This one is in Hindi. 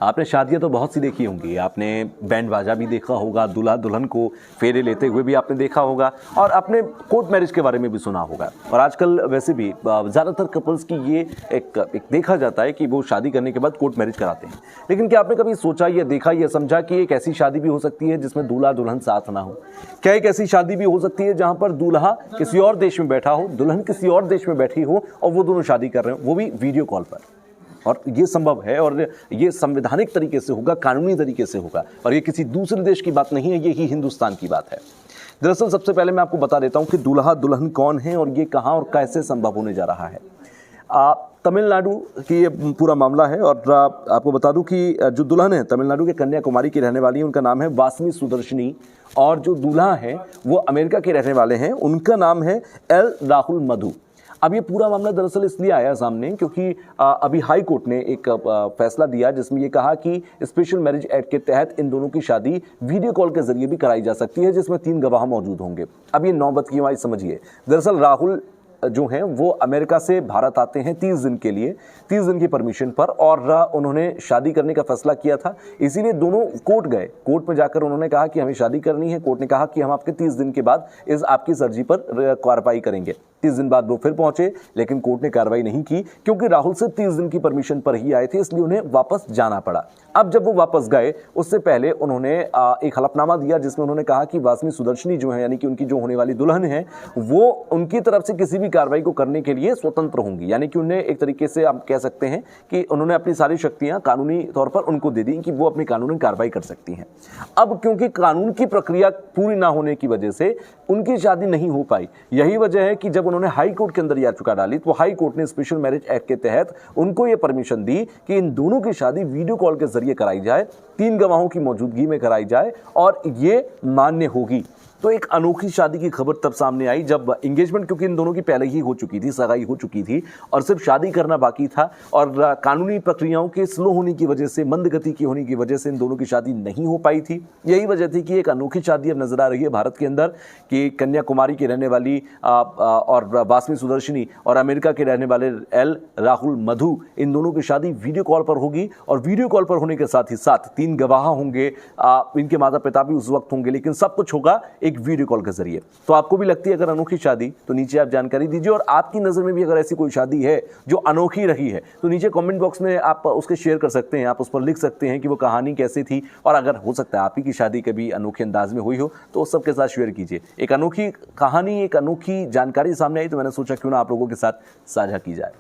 आपने शादियां तो बहुत सी देखी होंगी। आपने बैंड बाजा भी देखा होगा, दूल्हा दुल्हन को फेरे लेते हुए भी आपने देखा होगा और आपने कोर्ट मैरिज के बारे में भी सुना होगा। और आजकल वैसे भी ज़्यादातर कपल्स की ये एक देखा जाता है कि वो शादी करने के बाद कोर्ट मैरिज कराते हैं। लेकिन क्या आपने कभी सोचा या देखा या समझा कि एक ऐसी शादी भी हो सकती है जिसमें दूल्हा दुल्हन साथ ना हो? क्या एक ऐसी शादी भी हो सकती है जहां पर दूल्हा किसी और देश में बैठा हो, दुल्हन किसी और देश में बैठी हो और वो दोनों शादी कर रहे हो, वो भी वीडियो कॉल पर? और ये संभव है और ये संवैधानिक तरीके से होगा, कानूनी तरीके से होगा और ये किसी दूसरे देश की बात नहीं है, ये ही हिंदुस्तान की बात है। दरअसल सबसे पहले मैं आपको बता देता हूं कि दूल्हा दुल्हन कौन है और ये कहां और कैसे संभव होने जा रहा है। तमिलनाडु की ये पूरा मामला है और आपको बता दूं कि जो दुल्हन है तमिलनाडु के कन्याकुमारी की रहने वाली है, उनका नाम है वासमी सुदर्शनी। और जो दूल्हा है वो अमेरिका के रहने वाले हैं, उनका नाम है एल राहुल मधु। अब ये पूरा मामला दरअसल इसलिए आया सामने क्योंकि अभी हाई कोर्ट ने एक फैसला दिया जिसमें ये कहा कि स्पेशल मैरिज एक्ट के तहत इन दोनों की शादी वीडियो कॉल के जरिए भी कराई जा सकती है, जिसमें 3 गवाह मौजूद होंगे। अब ये नौबत की बात समझिए। दरअसल राहुल जो हैं वो अमेरिका से भारत आते हैं 30 दिन के लिए, 30 दिन की परमिशन पर, और उन्होंने शादी करने का फैसला किया था। इसीलिए दोनों कोर्ट गए। कोर्ट में जाकर उन्होंने कहा कि हमें शादी करनी है। कोर्ट ने कहा कि हम आपके 30 दिन के बाद इस आपकी अर्जी पर कार्रवाई करेंगे। 30 दिन बाद वो फिर पहुंचे, लेकिन कोर्ट ने कार्रवाई नहीं की क्योंकि राहुल सिर्फ 30 दिन की परमिशन पर ही आए थे, इसलिए उन्हें वापस जाना पड़ा। अब जब वो वापस गए उससे पहले उन्होंने एक हलफनामा दिया जिसमें उन्होंने कहा कि वासमी सुदर्शनी जो है, यानी कि उनकी जो होने वाली दुल्हन है, वो उनकी तरफ से किसी भी कार्रवाई को करने के लिए स्वतंत्र होंगी। यानी कि उन्हें एक तरीके से आप कह सकते हैं कि उन्होंने अपनी सारी शक्तियां कानूनी तौर पर उनको दे दी कि वो अपनी कानूनी कार्रवाई कर सकती हैं। अब क्योंकि कानून की प्रक्रिया पूरी ना होने की वजह से उनकी शादी नहीं हो पाई। यही वजह है कि जब उन्होंने हाई कोर्ट के अंदर याचिका डाली तो हाई कोर्ट ने स्पेशल मैरिज एक्ट के तहत उनको यह परमिशन दी कि इन दोनों की शादी वीडियो कॉल के जरिए कराई जाए, 3 गवाहों की मौजूदगी में कराई जाए और ये मान्य होगी। तो एक अनोखी शादी की खबर तब सामने आई जब एंगेजमेंट, क्योंकि इन दोनों की पहले ही हो चुकी थी, सगाई हो चुकी थी और सिर्फ शादी करना बाकी था और कानूनी प्रक्रियाओं के स्लो होने की वजह से, मंद गति की होने की वजह से इन दोनों की शादी नहीं हो पाई थी। यही वजह थी कि एक अनोखी शादी अब नजर आ रही है भारत के अंदर कि कन्याकुमारी की रहने वाली और वासमी सुदर्शनी और अमेरिका के रहने वाले एल राहुल मधु, इन दोनों की शादी वीडियो कॉल पर होगी। और वीडियो कॉल पर होने के साथ ही साथ 3 गवाह होंगे, इनके माता पिता भी उस वक्त होंगे, लेकिन सब कुछ होगा एक वीडियो कॉल के जरिए। तो आपको भी लगती है अगर अनोखी शादी, तो नीचे आप जानकारी दीजिए। और आपकी नजर में भी अगर ऐसी कोई शादी है जो अनोखी रही है तो नीचे कमेंट बॉक्स में आप उसके शेयर कर सकते हैं, आप उस पर लिख सकते हैं कि वो कहानी कैसी थी। और अगर हो सकता है आप ही की शादी कभी अनोखे अंदाज में हुई हो तो उस सबके साथ शेयर कीजिए। एक अनोखी कहानी, एक अनोखी जानकारी सामने आई तो मैंने सोचा क्यों ना आप लोगों के साथ साझा की जाए।